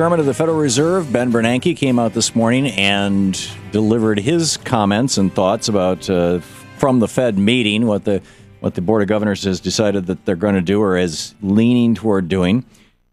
Chairman of the Federal Reserve, Ben Bernanke, came out this morning and delivered his comments and thoughts about from the Fed meeting, what the Board of Governors has decided that they're going to do or is leaning toward doing.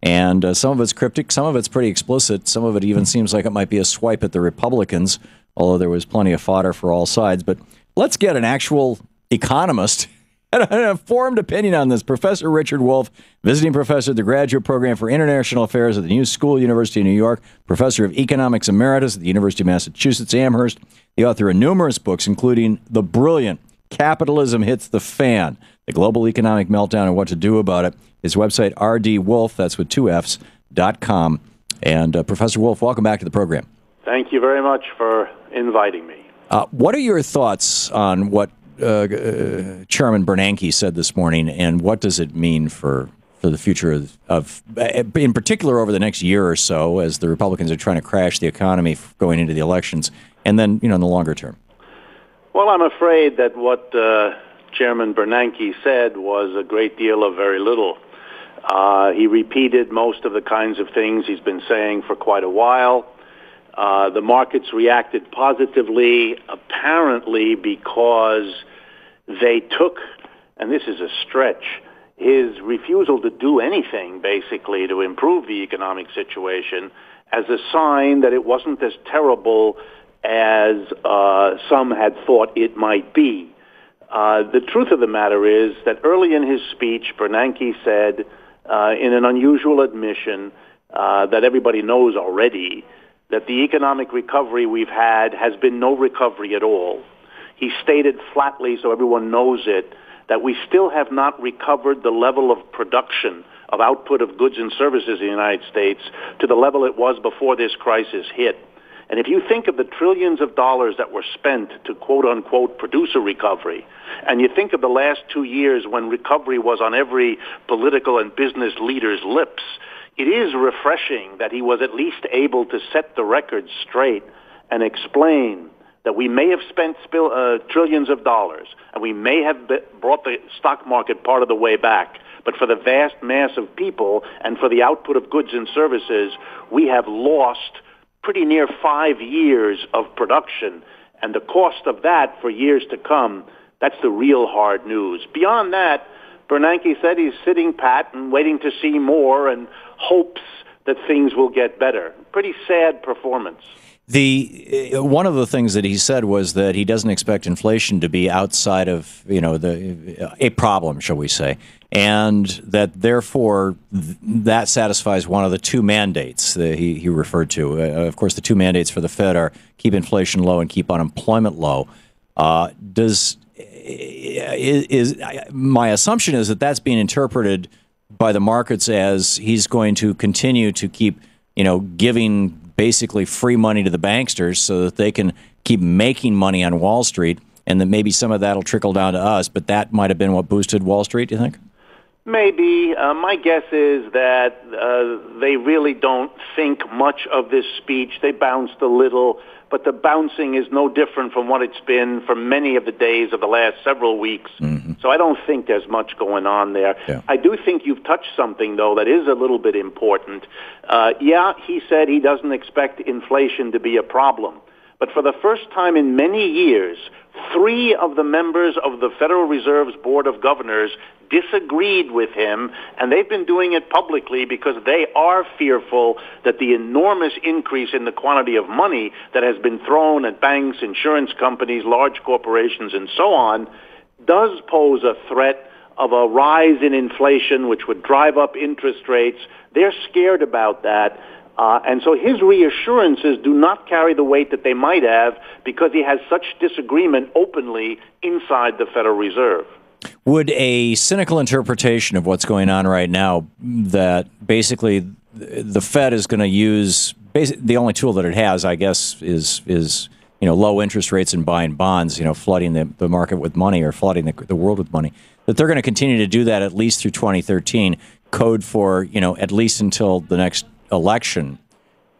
And some of it's cryptic, some of it's pretty explicit, some of it even seems like it might be a swipe at the Republicans, although there was plenty of fodder for all sides. But let's get an actual economist and an informed opinion on this. Professor Richard Wolff, visiting professor at the Graduate Program for International Affairs at the New School, University of New York, professor of economics emeritus at the University of Massachusetts, Amherst, the author of numerous books, including the brilliant Capitalism Hits the Fan, the Global Economic Meltdown and What to Do About It. His website, rdwolff, that's with 2Fs.com. And Professor Wolff, welcome back to the program. Thank you very much for inviting me. What are your thoughts on what Chairman Bernanke said this morning, and what does it mean for the future of, in particular, over the next year or so, as the Republicans are trying to crash the economy going into the elections, and then, in the longer term? Well, I'm afraid that what Chairman Bernanke said was a great deal of very little. He repeated most of the kinds of things he's been saying for quite a while. The markets reacted positively, apparently because they took, and this is a stretch, his refusal to do anything, basically, to improve the economic situation as a sign that it wasn't as terrible as some had thought it might be. The truth of the matter is that early in his speech, Bernanke said, in an unusual admission that everybody knows already, that the economic recovery we've had has been no recovery at all. He stated flatly, so everyone knows it, that we still have not recovered the level of production, of output of goods and services in the United States to the level it was before this crisis hit. And if you think of the trillions of dollars that were spent to quote-unquote produce a recovery, and you think of the last 2 years when recovery was on every political and business leader's lips, it is refreshing that he was at least able to set the record straight and explain that we may have spent trillions of dollars, and we may have brought the stock market part of the way back, but for the vast mass of people and for the output of goods and services, we have lost pretty near 5 years of production, and the cost of that for years to come, that's the real hard news. Beyond that, Bernanke said he's sitting pat and waiting to see more and hopes that things will get better. Pretty sad performance. One of the things that he said was that he doesn't expect inflation to be outside of a problem, shall we say, and that therefore that satisfies one of the two mandates that he referred to. Of course, the two mandates for the Fed are keep inflation low and keep unemployment low. My assumption is that that's being interpreted by the markets as he's going to continue to keep giving basically free money to the banksters so that they can keep making money on Wall Street, and that maybe some of that will trickle down to us, but that might have been what boosted Wall Street, do you think? Maybe. My guess is that they really don't think much of this speech. They bounced a little, but the bouncing is no different from what it's been for many of the days of the last several weeks. Mm-hmm. So I don't think there's much going on there. Yeah. I do think you've touched something, though, that is a little bit important. He said he doesn't expect inflation to be a problem. But for the first time in many years, 3 of the members of the Federal Reserve's Board of Governors disagreed with him, and they've been doing it publicly because they are fearful that the enormous increase in the quantity of money that has been thrown at banks, insurance companies, large corporations, and so on, does pose a threat of a rise in inflation, which would drive up interest rates. They're scared about that. And so his reassurances do not carry the weight that they might have because he has such disagreement openly inside the Federal Reserve. Would a cynical interpretation of what's going on right now, that basically the Fed is going to use the only tool that it has, I guess, is low interest rates and buying bonds, flooding the market with money or flooding the world with money, that they're going to continue to do that at least through 2013, code for at least until the next election.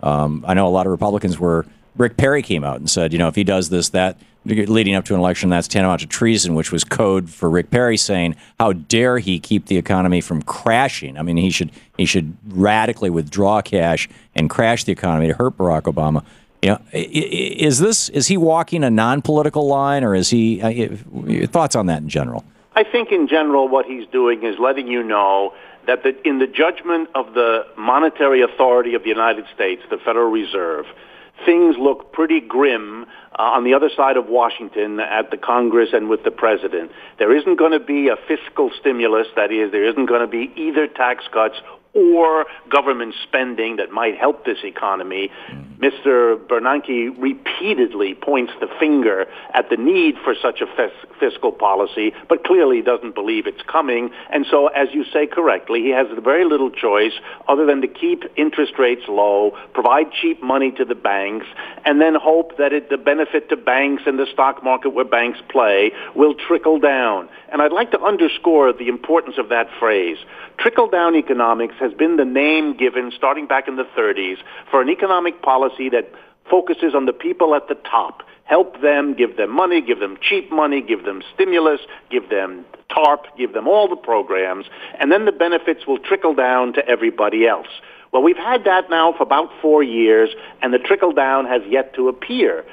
I know a lot of Republicans Rick Perry came out and said, if he does this, that leading up to an election that's tantamount to treason, which was code for Rick Perry saying, how dare he keep the economy from crashing? I mean, he should radically withdraw cash and crash the economy to hurt Barack Obama. You know, is he walking a non-political line, or is he? Your thoughts on that in general? I think in general what he's doing is letting you know that in the judgment of the monetary authority of the United States, the Federal Reserve, things look pretty grim on the other side of Washington at the Congress and with the president. There isn't going to be a fiscal stimulus. That is, there isn't going to be either tax cuts or government spending that might help this economy. Mr. Bernanke repeatedly points the finger at the need for such a fiscal policy, but clearly doesn't believe it's coming. And so, as you say correctly, he has very little choice other than to keep interest rates low, provide cheap money to the banks, and then hope that the benefit to banks and the stock market where banks play will trickle down. And I'd like to underscore the importance of that phrase. Trickle-down economics has been the name given, starting back in the 30s, for an economic policy that focuses on the people at the top. Help them, give them money, give them cheap money, give them stimulus, give them TARP, give them all the programs, and then the benefits will trickle down to everybody else. Well, we've had that now for about 4 years, and the trickle-down has yet to appear.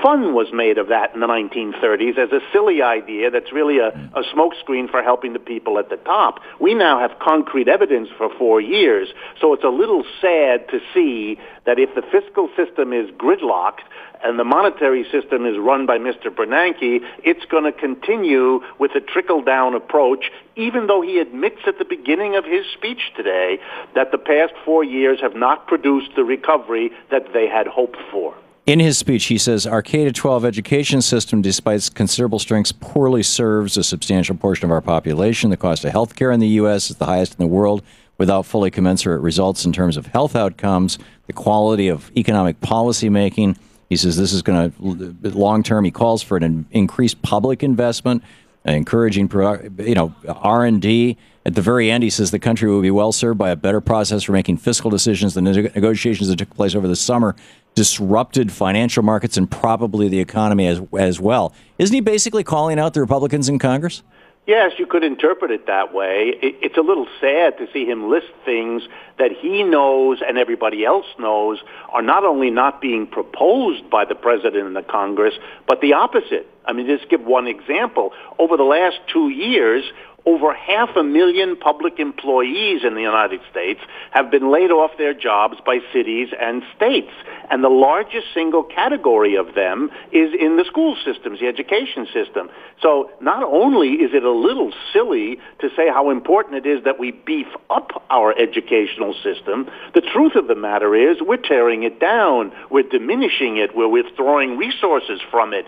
Fun was made of that in the 1930s as a silly idea that's really a smokescreen for helping the people at the top. We now have concrete evidence for 4 years, so it's a little sad to see that if the fiscal system is gridlocked and the monetary system is run by Mr. Bernanke, it's going to continue with a trickle-down approach, even though he admits at the beginning of his speech today that the past 4 years have not produced the recovery that they had hoped for. In his speech, he says, our K-12 education system, despite its considerable strengths, poorly serves a substantial portion of our population. The cost of health care in the U.S. is the highest in the world, without fully commensurate results in terms of health outcomes, the quality of economic policy making. He says this is going to, long-term, he calls for an increased public investment, encouraging R&D. At the very end, he says the country will be well served by a better process for making fiscal decisions. The negotiations that took place over the summer disrupted financial markets and probably the economy as well. Isn't he basically calling out the Republicans in Congress? Yes, you could interpret it that way. It's a little sad to see him list things that he knows and everybody else knows are not only not being proposed by the president and the Congress, but the opposite. I mean, just give one example. Over the last 2 years, over 500,000 public employees in the United States have been laid off their jobs by cities and states. And the largest single category of them is in the school systems, the education system. So not only is it a little silly to say how important it is that we beef up our educational system, the truth of the matter is we're tearing it down, we're diminishing it, we're withdrawing resources from it.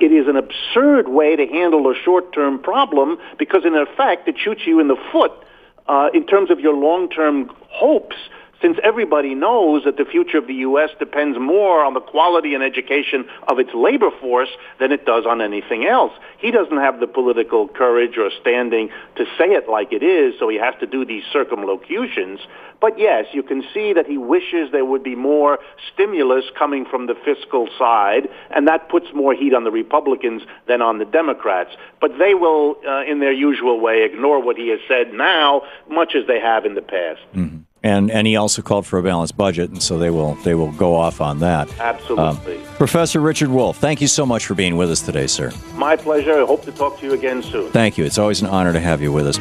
It is an absurd way to handle a short-term problem because, in effect, it shoots you in the foot in terms of your long-term hopes, since everybody knows that the future of the U.S. depends more on the quality and education of its labor force than it does on anything else. He doesn't have the political courage or standing to say it like it is, so he has to do these circumlocutions. But yes, you can see that he wishes there would be more stimulus coming from the fiscal side, and that puts more heat on the Republicans than on the Democrats. But they will, in their usual way, ignore what he has said now, much as they have in the past. Mm-hmm. And he also called for a balanced budget, and so they will go off on that. Absolutely. Professor Richard Wolff, thank you so much for being with us today, sir. My pleasure. I hope to talk to you again soon. Thank you. It's always an honor to have you with us.